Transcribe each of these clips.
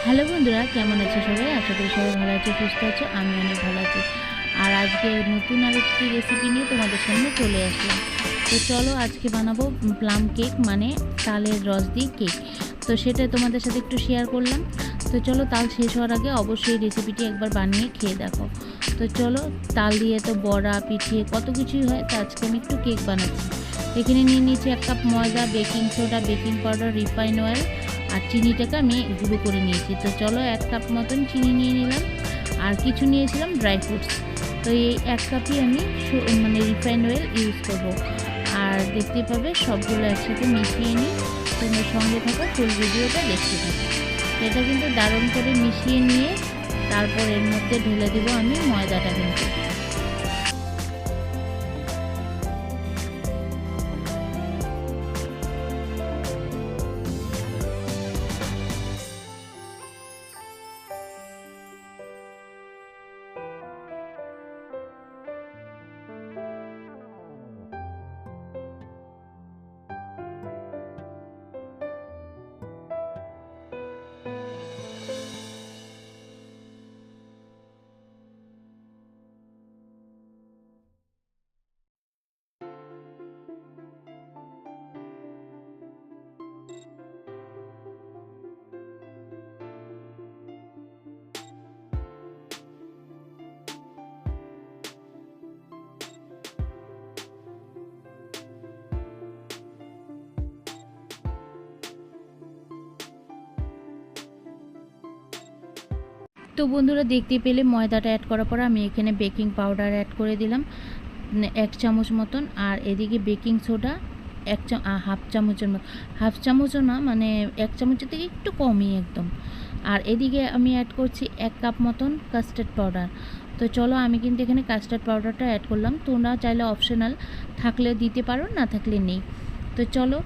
Hello বন্ধুরা, কেমন আছো সবাই? আশা করি সবাই ভালো আছো, সুস্থ আছো। আমি অনেক ভালো আছি। আর আজকে নতুন আরেকটি রেসিপি নিয়ে তোমাদের সামনে চলে আসলাম। তো চলো, আজকে বানাবো প্লাম কেক, মানে তালের রস দিয়ে কেক। তো সেটা তোমাদের সাথে একটু শেয়ার করলাম। তো চলো, তাল শেষ হওয়ার আগে অবশ্যই রেসিপিটি একবার বানিয়ে খেয়ে দেখো। তো চলো, তাল দিয়ে তো বড়া, পিঠে কত কিছুই হয়। তো আজকে আমি একটু কেক বানাচ্ছি। এখানে নিয়ে নিয়েছি 1 কাপ ময়দা, baking soda, baking powder, refine oil আর চিনিটাকে আমি গুঁড়ো করে নিয়েছি। তো চলো, 1 কাপ মতন চিনি নিয়ে নিলাম আর কিছু নিয়েছিলাম ড্রাই ফ্রুটস। তো এই 1 কাপই আমি রিফাইন অয়েল ইউজ করব। আর দেখতে পাবে সবগুলো একসাথে মিশিয়ে নিই। তোমরা সঙ্গে থাকো, ফুল ভিডিওটা দেখতে থাকো। এটা কিন্তু দারুণ করে মিশিয়ে নিয়ে তারপর এর মধ্যে ঢেলে দেবো আমি ময়দাটা। কিন্তু তো বন্ধুরা, দেখতে পেলে ময়দাটা অ্যাড করার পর আমি এখানে বেকিং পাউডার অ্যাড করে দিলাম 1 চামচ মতন। আর এদিকে বেকিং সোডা হাফ চামচের মতো, হাফ চামচও না, মানে 1 চামচের থেকে একটু কমই একদম। আর এদিকে আমি অ্যাড করছি 1 কাপ মতন কাস্টার্ড পাউডার। তো চলো, আমি কিন্তু এখানে কাস্টার্ড পাউডারটা অ্যাড করলাম। তোমরা চাইলে অপশনাল, থাকলে দিতে পারো, না থাকলে নেই। তো চলো,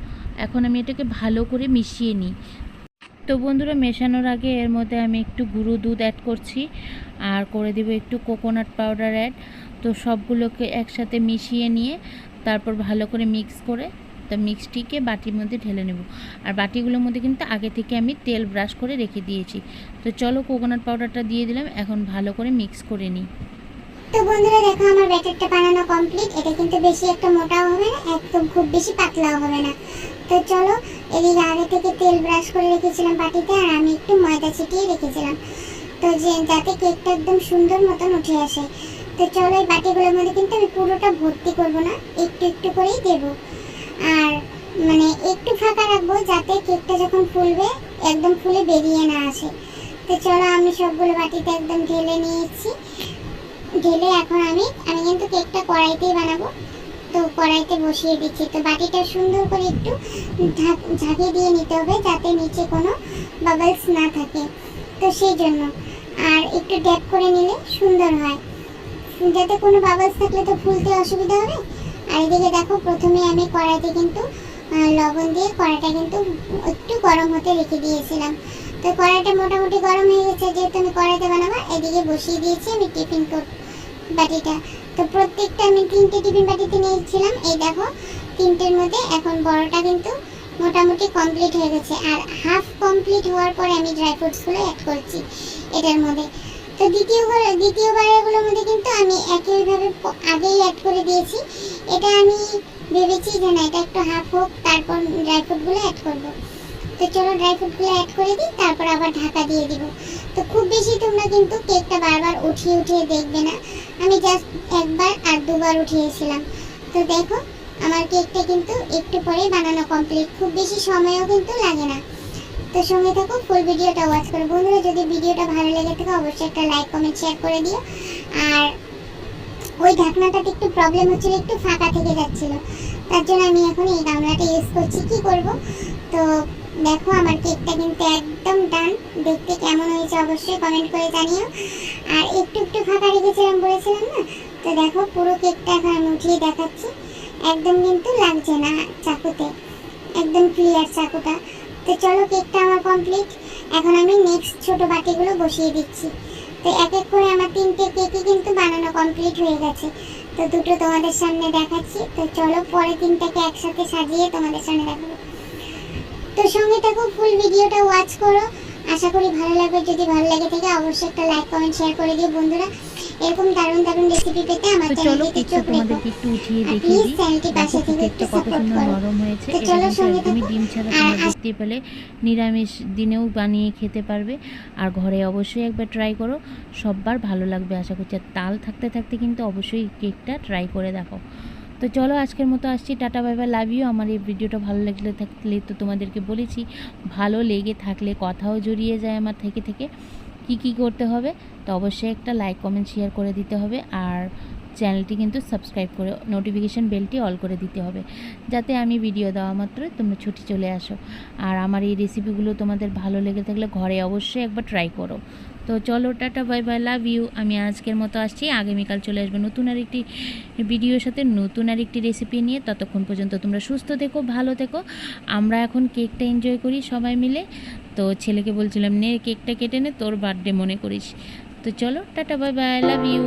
এখন আমি এটাকে ভালো করে মিশিয়ে নিই। তো বন্ধুরা, মেশানোর আগে এর মধ্যে আমি একটু গুঁড়ো দুধ অ্যাড করছি আর করে দেবো একটু কোকোনাট পাউডার অ্যাড। তো সবগুলোকে একসাথে মিশিয়ে নিয়ে তারপর ভালো করে মিক্স করে তো মিক্সটিকে বাটির মধ্যে ঢেলে নেব। আর বাটিগুলোর মধ্যে কিন্তু আগে থেকে আমি তেল ব্রাশ করে রেখে দিয়েছি। তো চলো, কোকোনাট পাউডারটা দিয়ে দিলাম, এখন ভালো করে মিক্স করে নিই। তো বন্ধুরা দেখো, আমার ব্যাটারটা বানানো কমপ্লিট। এটা কিন্তু বেশি একটা মোটাও হবে না, একদম খুব বেশি পাতলাও হবে না। তো চলো, এদিকে আগে থেকে তেল ব্রাশ করে রেখেছিলাম বাটিতে, আর আমি একটু ময়দা ছিটিয়ে রেখেছিলাম, তো যাতে কেকটা একদম সুন্দর মতন উঠে আসে। তো চলো, এই বাটিগুলোর মধ্যে কিন্তু আমি পুরোটা ভর্তি করব না, একটু একটু করেই দেব। আর মানে একটু ফাঁকা রাখবো যাতে কেকটা যখন ফুলবে একদম ফুলে বেরিয়ে না আসে। তো চলো, আমি সবগুলো বাটিতে একদম ঢেলে নিয়েছি। ঢেলে এখন আমি কিন্তু কেকটা কড়াইতেই বানাবো। তো কড়াইতে বসিয়ে দিচ্ছি। তো বাটিটা সুন্দর করে একটু ঝাঁকিয়ে দিয়ে নিতে হবে যাতে নিচে কোনো বাবলস না থাকে। তো সেই জন্য আর একটু ড্যাপ করে নিলে সুন্দর হয়, যাতে কোনো বাবলস থাকলে তো ফুলতে অসুবিধা হবে। আর এদিকে দেখো, প্রথমে আমি কড়াইতে কিন্তু লবণ দিয়ে কড়াইটা কিন্তু একটু গরম হতে রেখে দিয়েছিলাম। তো কড়াইটা মোটামুটি গরম হয়ে গেছে, যেহেতু আমি কড়াইতে বানাবো। এদিকে বসিয়ে দিয়েছি আমি টিফিন বাটিটা। তো প্রত্যেকটা আমি 3টে টিফিন বাটিতে নিয়েছিলাম। এই দেখো, 3টের মধ্যে এখন বড়টা কিন্তু মোটামুটি কমপ্লিট হয়ে গেছে। আর হাফ কমপ্লিট হওয়ার পরে আমি ড্রাই ফ্রুটসগুলো অ্যাড করছি এটার মধ্যে। তো দ্বিতীয়বারেরগুলোর মধ্যে কিন্তু আমি একইভাবে আগেই অ্যাড করে দিয়েছি। এটা আমি ভেবেছি যে না, এটা একটু হাফ হোক, তারপর ড্রাই ফ্রুটগুলো অ্যাড করবো। তো চলো, ড্রাই ফ্রুটগুলো অ্যাড করে দিই, তারপর আবার ঢাকা দিয়ে দিব। তো খুব বেশি তোমরা কিন্তু কেকটা বারবার উঠিয়ে উঠিয়ে দেখবে না, আমি জাস্ট একবার আর দুবার উঠিয়েছিলাম। তো দেখো, আমার কেকটা কিন্তু একটু পরেই বানানো কমপ্লিট, খুব বেশি সময়ও কিন্তু লাগে না। তো সঙ্গে থাকো, ফুল ভিডিওটা ওয়াচ করো। বন্ধুরা, যদি ভিডিওটা ভালো লেগে থাকে অবশ্যই একটা লাইক, কমেন্ট, শেয়ার করে দিও। আর ওই ঢাকনাটাতে একটু প্রবলেম হচ্ছিল, একটু ফাঁকা থেকে যাচ্ছিল, তার জন্য আমি এখন এই গামলাটা ইউজ করছি। কি করব? তো দেখো, আমার কেকটা কিন্তু একদম ডান। দেখতে কেমন হয়েছে অবশ্যই কমেন্ট করে জানিও। আর একটু একটু ফাঁকা রেখেছিলাম বলেছিলাম না। তো দেখো, পুরো কেকটা এখন আমি উঠিয়ে দেখাচ্ছি, একদম কিন্তু লাগছে না চাকুতে, একদম ক্লিয়ার চাকুটা। তো চলো, কেকটা আমার কমপ্লিট। এখন আমি নেক্সট ছোট বাটিগুলো বসিয়ে দিচ্ছি। তো এক এক করে আমার 3টে কেকই কিন্তু বানানো কমপ্লিট হয়ে গেছে। তো দুটো তোমাদের সামনে দেখাচ্ছি। তো চলো, পরে 3টাকে একসাথে সাজিয়ে তোমাদের সামনে দেখাবো। তো সঙ্গে থাকো, ফুল ভিডিওটা ওয়াচ করো। আশা করি ভালো লাগবে। যদি ভালো লাগে থাকে অবশ্যই একটা লাইক কমেন্ট শেয়ার করে দিও বন্ধুরা। এরকম দারুণ দারুণ রেসিপি পেতে আমার তো চলো চ্যানেলটিতে কেকটা চোখ রেখো। তোমাদেরকে একটু উঠিয়ে আর দেখিয়ে প্লিজ দিই। চ্যানেলটি পাশে দেখো থেকে কেকটা একটু কত সাপোর্ট সুন্দর করো। নরম হয়েছে। তো এটা চলো কিন্তু সঙ্গে একদমই থাকো। ডিম ছাড়া আর তোমরা দেখতে পেলে নিরামিষ দিনেও বানিয়ে খেতে পারবে। আর ঘরে অবশ্যই একবার ট্রাই করো, সববার ভালো লাগবে আশা করছি। আর তাল থাকতে থাকতে কিন্তু অবশ্যই কেকটা ট্রাই করে দেখো। তো চলো আজকের মতো আসছি, tata bye bye, love you. আমার এই ভিডিওটা ভালো লাগলে থাকলে তো তোমাদেরকে বলেছি, ভালো লেগে থাকলে কথাও জড়িয়ে যায় আমার থেকে কি করতে হবে। তো অবশ্যই একটা লাইক কমেন্ট শেয়ার করে দিতে হবে। আর চ্যানেলটি কিন্তু সাবস্ক্রাইব করে নোটিফিকেশান বেলটি অল করে দিতে হবে, যাতে আমি ভিডিও দেওয়া মাত্রই তোমরা ছুটি চলে আসো। আর আমার এই রেসিপিগুলো তোমাদের ভালো লেগে থাকলে ঘরে অবশ্যই একবার ট্রাই করো। তো চলো tata bye bye, love you. আমি আজকের মতো আসছি, আগামীকাল চলে আসবো নতুন আরেকটি ভিডিওর সাথে, নতুন আরেকটি রেসিপি নিয়ে। ততক্ষণ পর্যন্ত তোমরা সুস্থ থেকো, ভালো থেকো। আমরা এখন কেকটা এনজয় করি সবাই মিলে। তো ছেলেকে বলছিলাম নে কেকটা কেটে নে, তোর বার্থডে মনে করিস। তো চলো tata bye bye, love you.